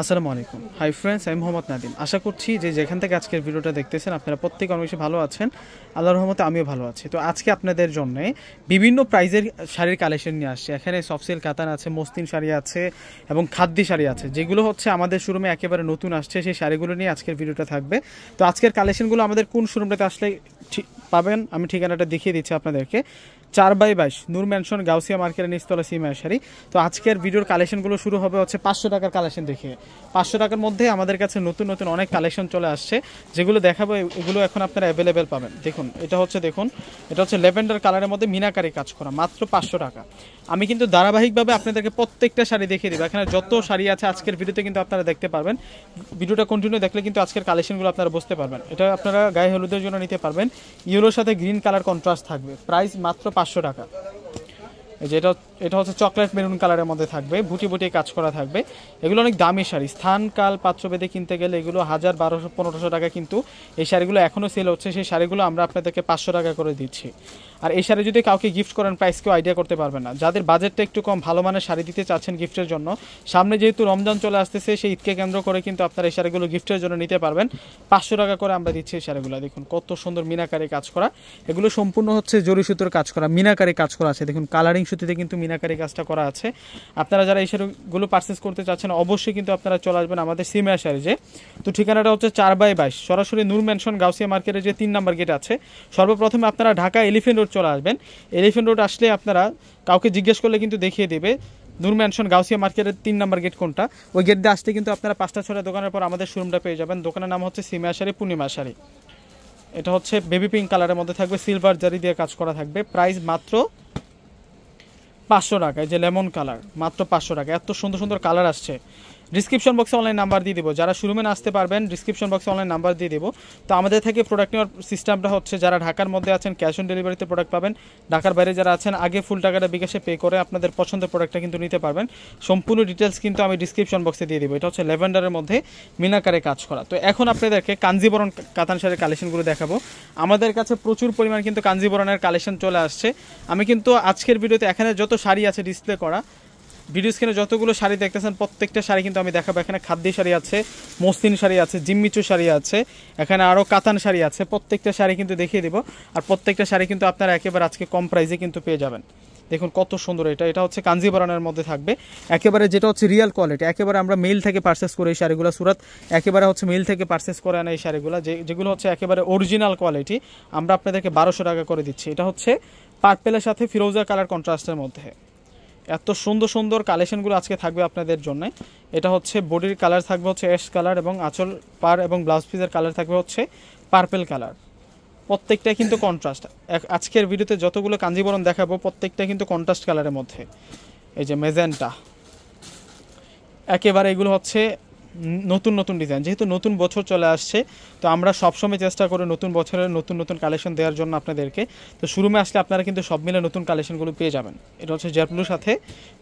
আসসালামু আলাইকুম। Hi friends, আমি মোহাম্মদ নাদিম। আশা করছি যে যেখান থেকে আজকের ভিডিওটা দেখতেছেন আপনারা প্রত্যেকে অনেক বেশি ভালো আছেন। আল্লাহর রহমতে আমিও ভালো আছি। তো আজকে আপনাদের জন্য বিভিন্ন প্রাইজের শাড়ির কালেকশন নিয়ে আসছে। এখানে সফট সিল্ক কাতান আছে, মসলিন শাড়ি আছে এবং খাদ্যি শাড়ি আছে, যেগুলো হচ্ছে আমাদের শোরুমে একেবারে নতুন আসছে। সেই শাড়িগুলো নিয়ে আজকের ভিডিওটা থাকবে। তো আজকের কালেকশনগুলো আমাদের কোন শোরুমটাতে আসলে পাবেন আমি ঠিকানাটা দেখিয়ে দিচ্ছি আপনাদেরকে। 4/22 নূর ম্যানশন, গাউসিয়া মার্কেটের নিচতলা সিমায়া শাড়ি। তো আজকের ভিডিওর কালেকশনগুলো শুরু হবে হচ্ছে 500 টাকার কালেকশন দেখে। 500 টাকার মধ্যে আমাদের কাছে নতুন নতুন অনেক কালেকশন চলে আসছে, যেগুলো দেখাবো। এগুলো এখন আপনারা অ্যাভেলেবেল পাবেন। দেখুন এটা হচ্ছে ল্যাভেন্ডার কালারের মধ্যে মিনাকারি কাজ করা, মাত্র 500 টাকা। আমি কিন্তু ধারাবাহিকভাবে আপনাদেরকে প্রত্যেকটা শাড়ি দেখিয়ে দেবো। এখানে যত শাড়ি আছে আজকের ভিডিওতে কিন্তু আপনারা দেখতে পারবেন। ভিডিওটা কন্টিনিউ দেখলে কিন্তু আজকের কালেকশনগুলো আপনারা বুঝতে পারবেন। এটা আপনারা গায়ে হলুদের জন্য নিতে পারবেন। ইয়েলোর সাথে গ্রিন কালার কন্ট্রাস্ট থাকবে, প্রাইস মাত্র 500 টাকা। এটা হচ্ছে চকলেট মেরুন কালারের মধ্যে থাকবে, বুটি বুটি কাজ করা থাকবে। এগুলো অনেক দামি শাড়ি, স্থান কাল পাত্রভেদে কিনতে গেলে এগুলো 1000, 1200, 1500 টাকা, কিন্তু এই শাড়িগুলো এখনও সেল হচ্ছে। সেই শাড়িগুলো আমরা আপনাদেরকে 500 টাকা করে দিচ্ছি। আর এই শাড়ি যদি কাউকে গিফট করেন, প্রাইস কেউ আইডিয়া করতে পারবে না। যাদের বাজেটটা একটু কম, ভালো মানের শাড়ি দিতে চাচ্ছেন গিফটের জন্য, সামনে যেহেতু রমজান চলে আসতেছে, সেই ঈদকে কেন্দ্র করে কিন্তু আপনারা এই শাড়িগুলো গিফটের জন্য নিতে পারবেন। 500 টাকা করে আমরা দিচ্ছি এই শাড়িগুলো। দেখুন কত সুন্দর মিনাকারি কাজ করা। এগুলো সম্পূর্ণ হচ্ছে জরি সুতোর কাজ করা, মিনাকারি কাজ করা আছে। দেখুন কালারিং সুতিতে কিন্তু মিনাকারি কাজটা করা আছে। আপনারা যারা এই শাড়িগুলো পারচেস করতে চাচ্ছেন, অবশ্যই কিন্তু আপনারা চলে আসবেন আমাদের সিমিয়া শাড়িজে। তো ঠিকানাটা হচ্ছে 4/22 সরাসরি নূর ম্যানশন, গাউসিয়া মার্কেটের যে 3 নম্বর গেট আছে। সর্বপ্রথমে আপনারা ঢাকা এলিফেন্ট রোড চলে আসবেন। এলিফেন্ট রোড আসলে আপনারা কাউকে জিজ্ঞেস করলে কিন্তু দেখিয়ে দেবে নূর ম্যানশন গাউসিয়া মার্কেটের 3 নম্বর গেট কোনটা। ওই গেট দিয়ে আসতে কিন্তু আপনারা 5টা 6টা দোকানের পর আমাদের শোরুমটা পেয়ে যাবেন। দোকানের নাম হচ্ছে সিমিয়া শাড়ি, পূর্ণিমা শাড়ি। এটা হচ্ছে বেবি পিঙ্ক কালারের মধ্যে থাকবে, সিলভার জারি দিয়ে কাজ করা থাকবে। প্রাইস মাত্র 500 টাকা। এই যে লেমন কালার, মাত্র 500 টাকা। এত সুন্দর সুন্দর কালার আসছে। ডিসক্রিপশন বক্সে অনলাইন নাম্বার দিয়ে দেবো, যারা শোরুমে না আসতে পারবেন ডিসক্রিপশন বক্সে অনলাইন নাম্বার দিয়ে দেবো। তো আমাদের থেকে প্রোডাক্ট নেওয়ার সিস্টেমটা হচ্ছে, যারা ঢাকার মধ্যে আছেন ক্যাশ অন ডেলিভারিতে প্রোডাক্ট পাবেন। ঢাকার বাইরে যারা আছেন আগে ফুল টাকাটা বিকাশে পে করে আপনাদের পছন্দের প্রোডাক্টটা কিন্তু নিতে পারবেন। সম্পূর্ণ ডিটেলস কিন্তু আমি ডিসক্রিপশন বক্সে দিয়ে দেবো। এটা হচ্ছে ল্যাভেন্ডারের মধ্যে মিনাকারে কাজ করা। তো এখন আপনাদেরকে কাঞ্জিবরণ কাতান শাড়ির কালেকশনগুলো দেখাবো। আমাদের কাছে প্রচুর পরিমাণ কিন্তু কাঞ্জিবরণের কালেকশন চলে আসছে। আমি কিন্তু আজকের ভিডিওতে এখানে যত শাড়ি আছে ডিসপ্লে করা, ভিডিও স্ক্রিনে যতগুলো শাড়ি দেখতেছেন প্রত্যেকটা শাড়ি কিন্তু আমি দেখাবো। এখানে খাদ্যি শাড়ি আছে, মসলিন শাড়ি আছে, জিম্মিচু শাড়ি আছে, এখানে আরও কাতান শাড়ি আছে। প্রত্যেকটা শাড়ি কিন্তু দেখিয়ে দেবো। আর প্রত্যেকটা শাড়ি কিন্তু আপনারা একেবারে আজকে কম প্রাইসে কিন্তু পেয়ে যাবেন। দেখুন কত সুন্দর। এটা হচ্ছে কাঞ্জিবরণের মধ্যে থাকবে, একেবারে যেটা হচ্ছে রিয়েল কোয়ালিটি। একেবারে আমরা মেল থেকে পারচেস করি এই শাড়িগুলো, সুরাত একেবারে হচ্ছে মেল থেকে পারচেস করে আনা এই শাড়িগুলো, যেগুলো হচ্ছে একেবারে অরিজিনাল কোয়ালিটি। আমরা আপনাদেরকে 1200 টাকা করে দিচ্ছি। এটা হচ্ছে পার্পেলের সাথে ফিরোজা কালার কন্ট্রাস্টের মধ্যে। এত সুন্দর সুন্দর কালেকশনগুলো আজকে থাকবে আপনাদের জন্য। এটা হচ্ছে বডির কালার থাকবে হচ্ছে অ্যাশ কালার, এবং আঁচল পার এবং ব্লাউজ পিসের কালার থাকবে হচ্ছে পার্পেল কালার। প্রত্যেকটাই কিন্তু কন্ট্রাস্ট। আজকের ভিডিওতে যতগুলো কাঞ্জিবরণ দেখাবো প্রত্যেকটা কিন্তু কন্ট্রাস্ট কালারের মধ্যে। এই যে মেজেন্টা, একেবারে এগুলো হচ্ছে নতুন নতুন ডিজাইন। যেহেতু নতুন বছর চলে আসছে, তো আমরা সবসময় চেষ্টা করি নতুন বছরের নতুন নতুন কালেকশন দেওয়ার জন্য আপনাদেরকে। তো শোরুমে আসলে আপনারা কিন্তু সব মিলে নতুন কালেকশনগুলো পেয়ে যাবেন। এটা হচ্ছে জেটব্লুর সাথে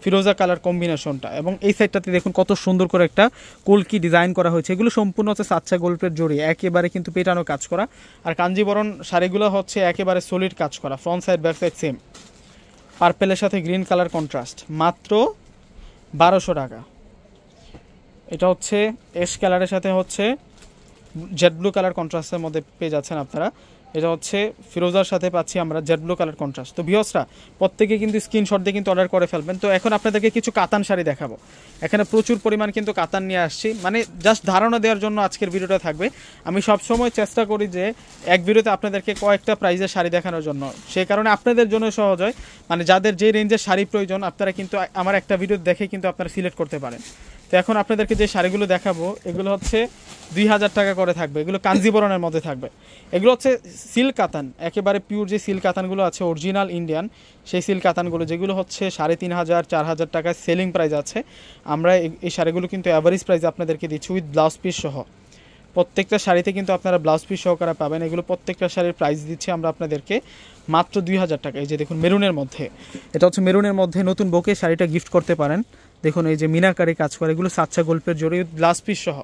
ফিরোজা কালার কম্বিনেশনটা, এবং এই সাইডটাতে দেখুন কত সুন্দর করে একটা কলকি ডিজাইন করা হয়েছে। এগুলো সম্পূর্ণ হচ্ছে সাচ্চা গোল্পের জড়ি, একেবারে কিন্তু পেটানো কাজ করা। আর কাঞ্জিবরণ শাড়িগুলো হচ্ছে একেবারে সলিড কাজ করা, front side back side same. পার্পেলের সাথে গ্রিন কালার কন্ট্রাস্ট, মাত্র 1200 টাকা। এটা হচ্ছে অ্যাশ কালারের সাথে হচ্ছে জেড ব্লু কালার কন্ট্রাস্টের মধ্যে পেয়ে যাচ্ছেন আপনারা। এটা হচ্ছে ফিরোজার সাথে পাচ্ছি আমরা জেড ব্লু কালার কন্ট্রাস্ট। তো ভিউয়ার্সরা প্রত্যেকে কিন্তু স্ক্রিনশট দিয়ে কিন্তু অর্ডার করে ফেলবেন। তো এখন আপনাদেরকে কিছু কাতান শাড়ি দেখাবো। এখানে প্রচুর পরিমাণ কিন্তু কাতান নিয়ে আসছি, মানে জাস্ট ধারণা দেওয়ার জন্য আজকের ভিডিওটা থাকবে। আমি সবসময় চেষ্টা করি যে এক ভিডিওতে আপনাদেরকে কয়েকটা প্রাইজের শাড়ি দেখানোর জন্য, সেই কারণে আপনাদের জন্য সহজ হয়। মানে যাদের যে রেঞ্জের শাড়ি প্রয়োজন আপনারা কিন্তু আমার একটা ভিডিও দেখে কিন্তু আপনারা সিলেক্ট করতে পারেন। তো এখন আপনাদেরকে যে শাড়িগুলো দেখাবো এগুলো হচ্ছে 2000 টাকা করে থাকবে। এগুলো কাঞ্জিবরণের মধ্যে থাকবে। এগুলো হচ্ছে সিল্ক কাতান, একেবারে পিওর যে সিল্ক কাতানগুলো আছে অরিজিনাল ইন্ডিয়ান, সেই সিল্ক কাতানগুলো, যেগুলো হচ্ছে 3500, 4000 টাকা সেলিং প্রাইস আছে। আমরা এই শাড়িগুলো কিন্তু অ্যাভারেজ প্রাইস আপনাদেরকে দিচ্ছি উইথ ব্লাউজ পিস সহ। প্রত্যেকটা শাড়িতে কিন্তু আপনারা ব্লাউজ পিস সহকারে পাবেন। এগুলো প্রত্যেকটা শাড়ির প্রাইস দিচ্ছি আমরা আপনাদেরকে মাত্র 2000 টাকা। এই যে দেখুন মেরুনের মধ্যে, এটা হচ্ছে মেরুনের মধ্যে নতুন বউকে শাড়িটা গিফট করতে পারেন। দেখুন এই যে মিনাকারি কাজ করে, এগুলো সাচ্চা গোল্পের জড়ি ব্লাউজ পিস সহ।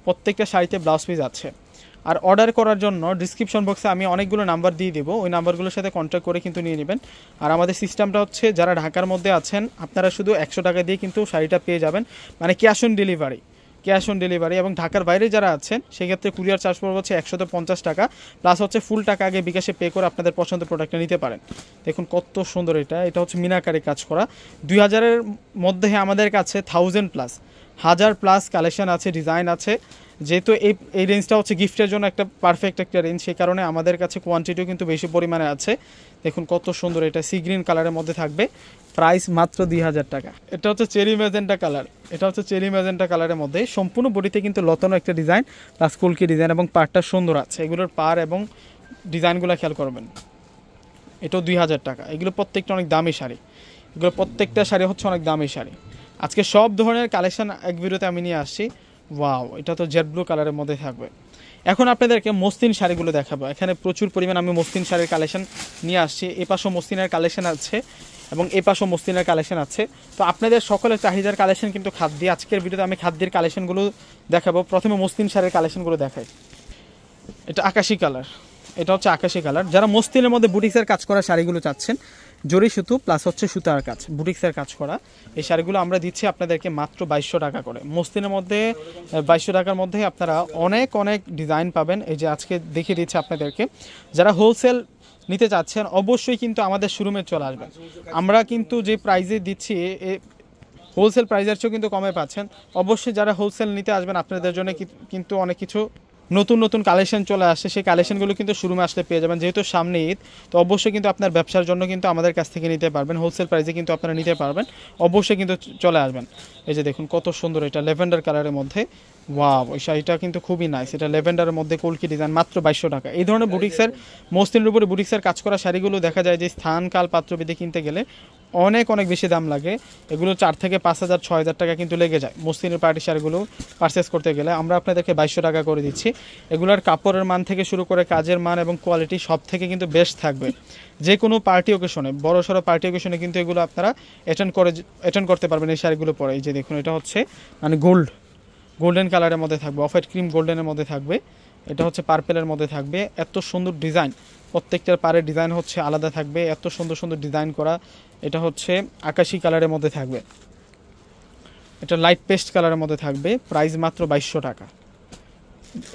প্রত্যেকটা শাড়িতে ব্লাউজ পিস আছে। আর অর্ডার করার জন্য ডিসক্রিপশন বক্সে আমি অনেকগুলো নাম্বার দিয়ে দেবো, ওই নাম্বারগুলোর সাথে কন্ট্যাক্ট করে কিন্তু নিয়ে নেবেন। আর আমাদের সিস্টেমটা হচ্ছে, যারা ঢাকার মধ্যে আছেন আপনারা শুধু 100 টাকা দিয়ে কিন্তু শাড়িটা পেয়ে যাবেন, মানে cash on delivery. Cash on delivery, এবং ঢাকার বাইরে যারা আছেন সেক্ষেত্রে কুরিয়ার চার্জ পড়বে হচ্ছে 150 টাকা, প্লাস হচ্ছে ফুল টাকা আগে বিকাশে পে করে আপনাদের পছন্দের প্রোডাক্টটা নিতে পারেন। দেখুন কত সুন্দর এটা হচ্ছে মিনাকারি কাজ করা। 2000-এর মধ্যে আমাদের কাছে 1000+ কালেকশন আছে, ডিজাইন আছে। যেহেতু এই রেঞ্জটা হচ্ছে গিফটের জন্য একটা পারফেক্ট একটা রেঞ্জ, সেই কারণে আমাদের কাছে কোয়ান্টিটিও কিন্তু বেশি পরিমাণে আছে। দেখুন কত সুন্দর, এটা সি গ্রিন কালারের মধ্যে থাকবে, প্রাইস মাত্র 2000 টাকা। এটা হচ্ছে চেরি ম্যাজেন্টা কালার, এটা হচ্ছে চেরি ম্যাজেন্টা কালারের মধ্যে সম্পূর্ণ বডিতে কিন্তু লতানো একটা ডিজাইন, প্লাস কুলকি ডিজাইন, এবং পাড়টা সুন্দর আছে। এগুলোর পাড় এবং ডিজাইনগুলো খেয়াল করবেন। এটাও 2000 টাকা। এগুলো প্রত্যেকটা অনেক দামি শাড়ি, এগুলো প্রত্যেকটা শাড়ি হচ্ছে অনেক দামি শাড়ি। আজকে সব ধরনের কালেকশন এক ভিডিওতে আমি নিয়ে আসছি। ওয়াও, এটা তো জেড ব্লু কালারের মধ্যে থাকবে। এখন আপনাদেরকে মসলিন শাড়িগুলো দেখাবো। এখানে প্রচুর পরিমাণ আমি মসলিন শাড়ির কালেকশন নিয়ে আসছি। এ পাশেও মসলিনের কালেকশন আছে এবং এ পাশেও মসলিনের কালেকশন আছে। তো আপনাদের সকলের চাহিদার কালেকশন কিন্তু খাদ্য। আজকের ভিডিওতে আমি খাদ্যের কালেকশনগুলো দেখাবো। প্রথমে মসলিন শাড়ির কালেকশনগুলো দেখাই। এটা আকাশি কালার, এটা হচ্ছে আকাশি কালার। যারা মসলিনের মধ্যে বুটিক্সের কাজ করা শাড়িগুলো চাচ্ছেন, জরি সুতো প্লাস হচ্ছে সুতার কাজ, বুটিক্সের কাজ করা, এই শাড়িগুলো আমরা দিচ্ছি আপনাদেরকে মাত্র 2200 টাকা করে। মসলিনের মধ্যে 2200 টাকার মধ্যে আপনারা অনেক অনেক ডিজাইন পাবেন। এই যে আজকে দেখিয়ে দিচ্ছি আপনাদেরকে। যারা হোলসেল নিতে চাচ্ছেন অবশ্যই কিন্তু আমাদের শোরুমে চলে আসবেন। আমরা কিন্তু যে প্রাইজে দিচ্ছি হোলসেল প্রাইজের চেয়েও কিন্তু কমে পাচ্ছেন। অবশ্যই যারা হোলসেল নিতে আসবেন আপনাদের জন্য কিন্তু অনেক কিছু নতুন নতুন কালেকশন চলে আসে, সেই কালেকশনগুলো কিন্তু শোরুমে আসলে পেয়ে যাবেন। যেহেতু সামনে ঈদ, তো অবশ্যই কিন্তু আপনার ব্যবসার জন্য কিন্তু আমাদের কাছ থেকে নিতে পারবেন, হোলসেল প্রাইসে কিন্তু আপনারা নিতে পারবেন। অবশ্যই কিন্তু চলে আসবেন। এই যে দেখুন কত সুন্দর, এটা ল্যাভেন্ডার কালারের মধ্যে। ওয়াও, এই শাড়িটা কিন্তু খুবই নাইস। এটা ল্যাভেন্ডারের মধ্যে কলকি ডিজাইন, মাত্র 2200 টাকা। এই ধরনের বুটিক্সের মসলিনের উপরে বুটিক্সের কাজ করা শাড়িগুলো দেখা যায় যে স্থান কাল পাত্রবিধি কিনতে গেলে অনেক অনেক বেশি দাম লাগে। এগুলো 4 থেকে 5000 6000 টাকা কিন্তু লেগে যায় মসলিনের পার্টি শাড়িগুলো পারচেস করতে গেলে। আমরা আপনাদেরকে 2200 টাকা করে দিচ্ছি। এগুলোর কাপড়ের মান থেকে শুরু করে কাজের মান এবং কোয়ালিটি সব থেকে কিন্তু বেস্ট থাকবে। যে কোনো পার্টি ওকেশনে, বড় সড়ো পার্টি ওকেশনে কিন্তু এগুলো আপনারা অ্যাটেন্ড করতে পারবেন এই শাড়িগুলো পরে। এই যে দেখুন, এটা হচ্ছে মানে গোল্ডেন কালারের মধ্যে থাকবে, অফ হোয়াইট ক্রিম গোল্ডেনের মধ্যে থাকবে। এটা হচ্ছে পার্পেলের মধ্যে থাকবে। এত সুন্দর ডিজাইন, প্রত্যেকটার পাড়ের ডিজাইন হচ্ছে আলাদা থাকবে, এত সুন্দর সুন্দর ডিজাইন করা। এটা হচ্ছে আকাশি কালারের মধ্যে থাকবে, এটা লাইট পেস্ট কালারের মধ্যে থাকবে, প্রাইস মাত্র 2200 টাকা।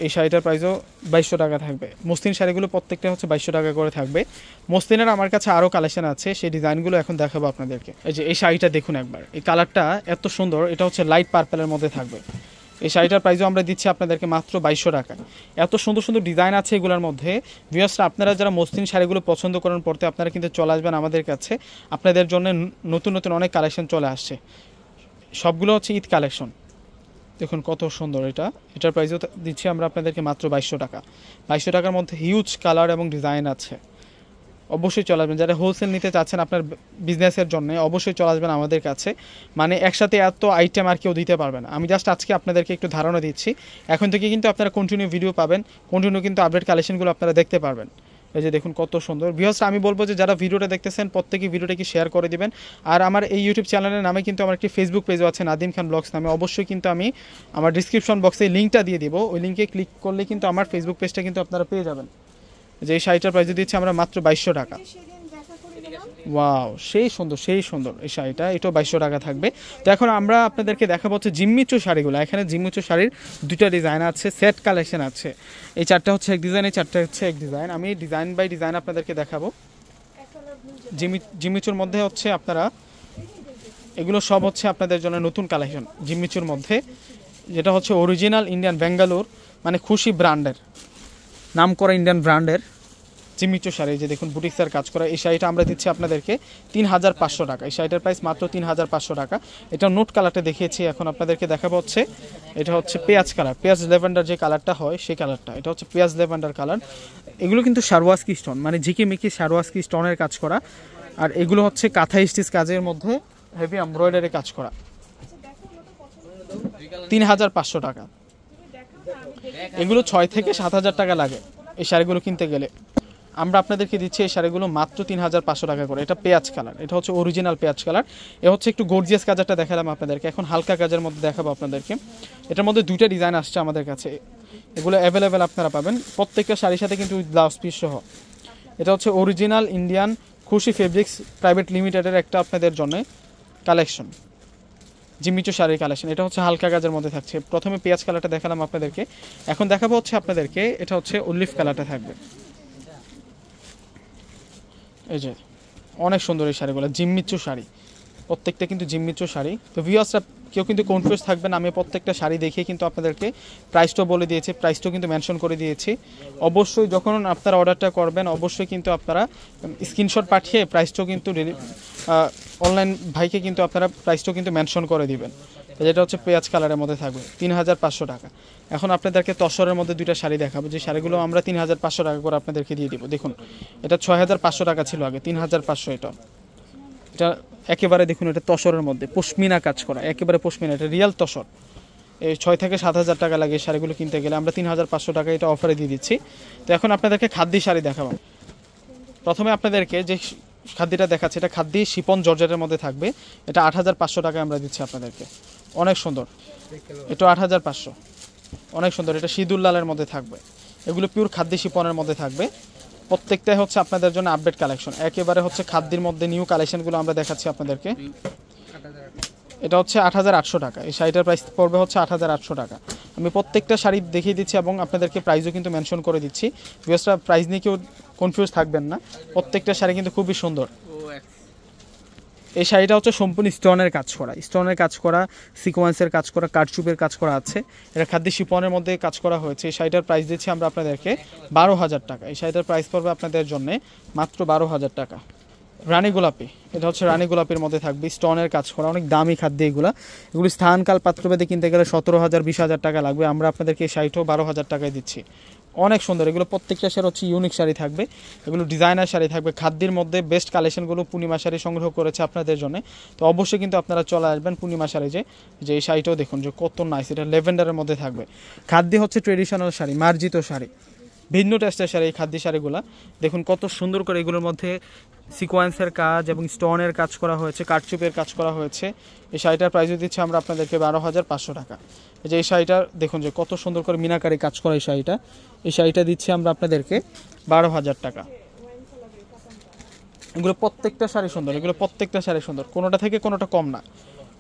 এই শাড়িটার প্রাইসও 2200 টাকা থাকবে। মসলিন শাড়িগুলো প্রত্যেকটা হচ্ছে 2200 টাকা করে থাকবে। মসলিনের আমার কাছে আরও কালেকশন আছে, সেই ডিজাইনগুলো এখন দেখাবো আপনাদেরকে। এই যে এই শাড়িটা দেখুন একবার, এই কালারটা এত সুন্দর। এটা হচ্ছে লাইট পার্পেলের মধ্যে থাকবে। এই শাড়িটার প্রাইসও আমরা দিচ্ছি আপনাদেরকে মাত্র 2200 টাকায়। এত সুন্দর সুন্দর ডিজাইন আছে এগুলোর মধ্যে। ভিউয়ার্সরা, আপনারা যারা মসলিন শাড়িগুলো পছন্দ করেন পড়তে, আপনারা কিন্তু চলে আসবেন আমাদের কাছে। আপনাদের জন্য নতুন নতুন অনেক কালেকশন চলে আসছে, সবগুলো হচ্ছে ঈদ কালেকশন। দেখুন কত সুন্দর, এটার প্রাইসও দিচ্ছি আমরা আপনাদেরকে মাত্র 2200 টাকা। 2200 টাকার মধ্যে হিউজ কালার এবং ডিজাইন আছে। অবশ্যই চলে আসবেন। যারা হোলসেল নিতে চাচ্ছেন আপনার বিজনেসের জন্য, অবশ্যই চলে আসবেন আমাদের কাছে। মানে একসাথে এত আইটেম আর কেউ দিতে পারবে না। আমি জাস্ট আজকে আপনাদেরকে একটু ধারণা দিচ্ছি। এখন থেকে কিন্তু আপনারা কন্টিনিউ ভিডিও পাবেন, কন্টিনিউ কিন্তু আপডেট কালেকশনগুলো আপনারা দেখতে পারবেন। এই যে দেখুন কত সুন্দর। ভিউয়ার্স, আমি বলবো যে যারা ভিডিওটা দেখতেছেন প্রত্যেকেই ভিডিওটাকে শেয়ার করে দিবেন। আর আমার এই ইউটিউব চ্যানেলের নামে কিন্তু আমার একটি ফেসবুক পেজও আছে, নাদিম খান ব্লগস নামে। অবশ্যই কিন্তু আমি আমার ডিসক্রিপশন বক্সে লিঙ্কটা দিয়ে দিব, ওই লিঙ্কে ক্লিক করলে কিন্তু আমার ফেসবুক পেজটা কিন্তু আপনারা পেয়ে যাবেন। যে এই শাড়িটার প্রাইস দিচ্ছি আমরা মাত্র 2200 টাকা। ওয়াও, সেই সুন্দর সেই সুন্দর এই শাড়িটা, এটাও 2200 টাকা থাকবে। তো এখন আমরা আপনাদেরকে দেখাবো হচ্ছে জিম্মিচু শাড়িগুলো। এখানে জিম্মিচু শাড়ির দুইটা ডিজাইন আছে, সেট কালেকশন আছে। এই চারটা হচ্ছে এক ডিজাইন, এই চারটা হচ্ছে এক ডিজাইন। আমি ডিজাইন বাই ডিজাইন আপনাদেরকে দেখাবো। জিম্মিচুর মধ্যে হচ্ছে আপনারা এগুলো সব হচ্ছে আপনাদের জন্য নতুন কালেকশন। জিম্মিচুর মধ্যে যেটা হচ্ছে অরিজিনাল ইন্ডিয়ান বেঙ্গালুর, মানে খুশি ব্র্যান্ডের নাম করা ইন্ডিয়ান ব্র্যান্ডের জিম্মিচু শাড়ি। যে দেখুন বুটিক্সের কাজ করা এই শাড়িটা আমরা দিচ্ছি আপনাদেরকে 3500 টাকা। এই শাড়িটার প্রাইস মাত্র 3500 টাকা। এটা নোট কালারটা দেখিয়েছি, এখন আপনাদেরকে দেখাবো হচ্ছে এটা হচ্ছে পেঁয়াজ কালার, পেঁয়াজ ল্যাভেন্ডার যে কালারটা হয় সেই কালারটা। এটা হচ্ছে পেঁয়াজ ল্যাভেন্ডার কালার। এগুলো কিন্তু শারওয়াস্কি স্টোন, মানে ঝিকিমিকি শারওয়াস্কি স্টোনের কাজ করা। আর এগুলো হচ্ছে কাঁথা স্টিচ কাজের মধ্যে হেভি এমব্রয়ডারি কাজ করা। 3500 টাকা। এগুলো 6 থেকে 7000 টাকা লাগে এই শাড়িগুলো কিনতে গেলে। আমরা আপনাদেরকে দিচ্ছি এই শাড়িগুলো মাত্র 3500 টাকা করে। এটা পেঁয়াজ কালার, এটা হচ্ছে অরিজিনাল পেঁয়াজ কালার। এ হচ্ছে একটু গর্জিয়াস কাজারটা দেখালাম আপনাদেরকে, এখন হালকা কাজের মধ্যে দেখাবো আপনাদেরকে। এটার মধ্যে দুইটা ডিজাইন আসছে আমাদের কাছে, এগুলো অ্যাভেলেবেল আপনারা পাবেন প্রত্যেকটা শাড়ির সাথে কিন্তু ব্লাউজ পিস সহ। এটা হচ্ছে অরিজিনাল ইন্ডিয়ান খুশি ফেব্রিক্স প্রাইভেট লিমিটেডের একটা আপনাদের জন্য কালেকশন। জিমিচু শাড়ির কালেকশন। এটা হচ্ছে হালকা কাজের মধ্যে থাকছে। প্রথমে পেঁয়াজ কালারটা দেখালাম আপনাদেরকে, এখন দেখাবো হচ্ছে আপনাদেরকে এটা হচ্ছে অলিভ কালারটা থাকবে। এই যে অনেক সুন্দর এই শাড়িগুলো, জিমিচু শাড়ি, প্রত্যেকটা কিন্তু জিমিচু শাড়ি। তো ভিউয়ার্সরা কেউ কিন্তু কনফিউজ থাকবেন, আমি প্রত্যেকটা শাড়ি দেখে কিন্তু আপনাদেরকে প্রাইসটাও বলে দিয়েছি, প্রাইসটাও কিন্তু মেনশন করে দিয়েছি। অবশ্যই যখন আপনারা অর্ডারটা করবেন অবশ্যই কিন্তু আপনারা স্ক্রিনশট পাঠিয়ে প্রাইসটাও কিন্তু অনলাইন ভাইকে কিন্তু আপনারা প্রাইসটাও কিন্তু মেনশন করে দিবেন। যেটা হচ্ছে পেঁয়াজ কালারের মধ্যে থাকবে 3500 টাকা। এখন আপনাদেরকে তসরের মধ্যে দুইটা শাড়ি দেখাবো, যে শাড়িগুলো আমরা 3500 টাকা করে আপনাদেরকে দিয়ে দিব। দেখুন এটা 6500 টাকা ছিল আগে, 3500 এটা। এটা একেবারে দেখুন, এটা তসরের মধ্যে পশমিনা কাজ করা, একেবারে পশমিনা, এটা রিয়াল তসর। এই 6 থেকে 7000 টাকা লাগে এই শাড়িগুলো কিনতে গেলে, আমরা 3500 টাকা এটা অফারে দিয়ে দিচ্ছি। তো এখন আপনাদেরকে খাদ্যি শাড়ি দেখাবো। প্রথমে আপনাদেরকে যে খাদ্যিটা দেখাচ্ছে এটা খাদ্যি শিপন জর্জেটের মধ্যে থাকবে, এটা 8500 টাকায় আমরা দিচ্ছি আপনাদেরকে। অনেক সুন্দর, এটা 8500, অনেক সুন্দর। এটা সিঁদুর লালের মধ্যে থাকবে, এগুলো পিওর খাদ্যি শিপনের মধ্যে থাকবে। প্রত্যেকটাই হচ্ছে আপনাদের জন্য আপডেট কালেকশন, একেবারে হচ্ছে খাদ্যের মধ্যে নিউ কালেকশনগুলো আমরা দেখাচ্ছি আপনাদেরকে। এটা হচ্ছে 8800 টাকা, এই শাড়িটার প্রাইস পড়বে হচ্ছে 8800 টাকা। আমি প্রত্যেকটা শাড়ি দেখিয়ে দিচ্ছি এবং আপনাদেরকে প্রাইসও কিন্তু মেনশন করে দিচ্ছি। ভিউয়ার্সরা প্রাইস নিয়ে কেউ কনফিউজ থাকবেন না, প্রত্যেকটা শাড়ি কিন্তু খুবই সুন্দর। এই শাড়িটা হচ্ছে সম্পূর্ণ স্টোনের কাজ করা, স্টোনের কাজ করা, সিকোয়েন্সের কাজ করা, কারচুপের কাজ করা আছে। এটা খাদ্য শিপনের মধ্যে কাজ করা হয়েছে। এই শাড়িটার প্রাইস দিচ্ছি আমরা আপনাদেরকে 12000 টাকা। এই শাড়িটার প্রাইস পড়বে আপনাদের জন্য মাত্র 12000 টাকা। রানী গোলাপি, এটা হচ্ছে রানী গোলাপির মধ্যে থাকবে, স্টোনের কাজ করা, অনেক দামি খাদ্য এগুলো। এগুলি স্থানকাল পাত্রভেদে কিনতে গেলে 17000 20000 টাকা লাগবে, আমরা আপনাদেরকে এই শাড়িটাও 12000 টাকায় দিচ্ছি। অনেক সুন্দর, এগুলো প্রত্যেকটা শাড়ি হচ্ছে ইউনিক শাড়ি থাকবে, এগুলো ডিজাইনার শাড়ি থাকবে। খাদ্যের মধ্যে বেস্ট কালেকশনগুলো পূর্ণিমা শাড়ি সংগ্রহ করেছে আপনাদের জন্য। তো অবশ্যই কিন্তু আপনারা চলে আসবেন পূর্ণিমা শাড়ি, যে এই শাড়িটাও দেখুন যে কত নাইস, এটা লেভেন্ডারের মধ্যে থাকবে। খাদ্য হচ্ছে ট্রেডিশনাল শাড়ি, মার্জিত শাড়ি, ভিন্ন টেস্টের শাড়ি। এই খাদ্য শাড়িগুলো দেখুন কত সুন্দর করে এগুলোর মধ্যে সিকোয়েন্সের কাজ এবং স্টোনের কাজ করা হয়েছে, কারচুপের কাজ করা হয়েছে। এই শাড়িটার প্রাইস দিচ্ছে আমরা আপনাদেরকে 12500 টাকা। এই যে এই শাড়িটা দেখুন যে কত সুন্দর করে মিনাকারি কাজ করা এই শাড়িটা দিচ্ছি আমরা আপনাদেরকে 12000 টাকা। এগুলো প্রত্যেকটা শাড়ি সুন্দর, এগুলো প্রত্যেকটা শাড়ি সুন্দর, কোনোটা থেকে কোনোটা কম না,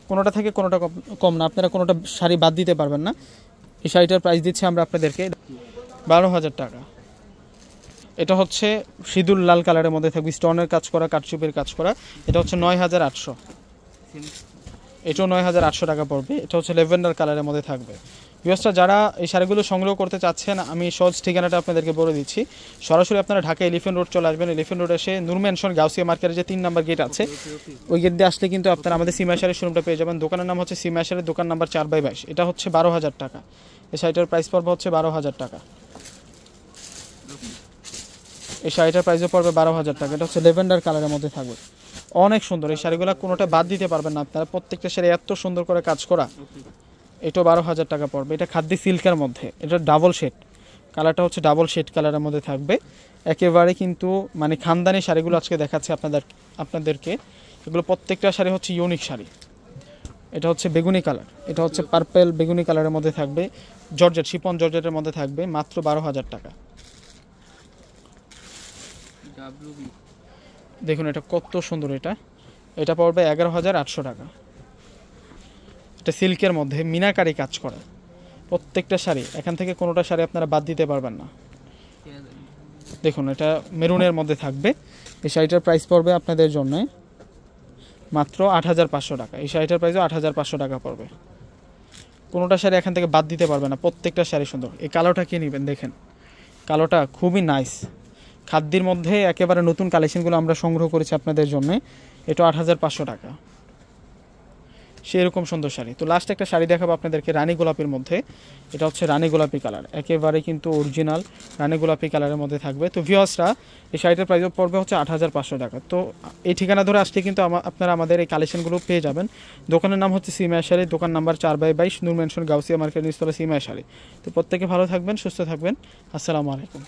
কোনোটা থেকে কোনোটা কম না, আপনারা কোনোটা শাড়ি বাদ দিতে পারবেন না। এই শাড়িটার প্রাইস দিচ্ছি আমরা আপনাদেরকে 12000 টাকা। এটা হচ্ছে সিঁদুর লাল কালারের মধ্যে থাকবে, স্টোনের কাজ করা, কারচুপের কাজ করা। এটা হচ্ছে 9800, এটাও 9800 টাকা পড়বে। এটা হচ্ছে লেভেন্ডার কালারের মধ্যে থাকবে। ভিউয়ার্সরা যারা এই শাড়িগুলো সংগ্রহ করতে চাচ্ছেন, আমি সহজ ঠিকানাটা আপনাদেরকে বলে দিচ্ছি। সরাসরি আপনারা ঢাকা এলিফ্যান্ট রোড চলে আসবেন, এলিফ্যান্ট রোড এসে নূর ম্যানশন গাউসিয়া মার্কেটের যে 3 নম্বর গেট আছে, ওই গেট দিয়ে আসলে কিন্তু আপনারা আমাদের সিমা শাড়ির শোরুমটা পেয়ে যাবেন। দোকানের নাম হচ্ছে সিমা শাড়ির, দোকান নাম্বার 4/22। এটা হচ্ছে 12000 টাকা। এই শাড়িটার প্রাইস পড়বে হচ্ছে 12000 টাকা। এই শাড়িটার প্রাইসও পড়বে 12000 টাকা। এটা হচ্ছে লেভেন্ডার কালারের মধ্যে থাকবে, অনেক সুন্দর। এই শাড়িগুলো কোনোটা বাদ দিতে পারবেন না আপনারা, প্রত্যেকটা শাড়ি এত সুন্দর করে কাজ করা। এটাও 12000 টাকা পড়বে। এটা খাদ্য সিল্কের মধ্যে, এটা ডাবল শেড কালারটা হচ্ছে ডাবল শেড কালারের মধ্যে থাকবে। একেবারে কিন্তু মানে খানদানি শাড়িগুলো আজকে দেখাচ্ছে আপনাদেরকে। এগুলো প্রত্যেকটা শাড়ি হচ্ছে ইউনিক শাড়ি। এটা হচ্ছে বেগুনি কালার, এটা হচ্ছে পার্পেল বেগুনি কালারের মধ্যে থাকবে, জর্জেট শিপন জর্জেটের মধ্যে থাকবে, মাত্র 12000 টাকা। দেখুন এটা কত সুন্দর, এটা পড়বে 11800 টাকা। এটা সিল্কের মধ্যে মিনাকারি কাজ করা, প্রত্যেকটা শাড়ি, এখান থেকে কোনোটা শাড়ি আপনারা বাদ দিতে পারবেন না। দেখুন এটা মেরুনের মধ্যে থাকবে। এই শাড়িটার প্রাইস পড়বে আপনাদের জন্য মাত্র 8500 টাকা। এই শাড়িটার প্রাইসও 8500 টাকা পড়বে, কোনোটা শাড়ি এখান থেকে বাদ দিতে পারবে না, প্রত্যেকটা শাড়ি সুন্দর। এই কালোটা কে নেবেন, দেখেন কালোটা খুবই নাইস। খাদ্যের মধ্যে একেবারে নতুন কালেকশনগুলো আমরা সংগ্রহ করেছি আপনাদের জন্য। এটা 8500 টাকা, সেরকম সুন্দর শাড়ি। তো লাস্ট একটা শাড়ি দেখাবো আপনাদেরকে রানী গোলাপির মধ্যে। এটা হচ্ছে রানী গোলাপি কালার, একেবারে কিন্তু অরিজিনাল রানী গোলাপি কালারের মধ্যে থাকবে। তো ভিউয়ার্সরা এই শাড়িটার প্রাইস পড়বে হচ্ছে 8500 টাকা। তো এই ঠিকানা ধরে আসলে কিন্তু আপনারা আমাদের এই কালেকশনগুলো পেয়ে যাবেন। দোকানের নাম হচ্ছে সিমা শাড়ি, দোকান নাম্বার 4/22, নূর ম্যানশন গাউসিয়া মার্কেট নিচতলা সিমা শাড়ি। তো প্রত্যেকে ভালো থাকবেন, সুস্থ থাকবেন। আসসালামু আলাইকুম।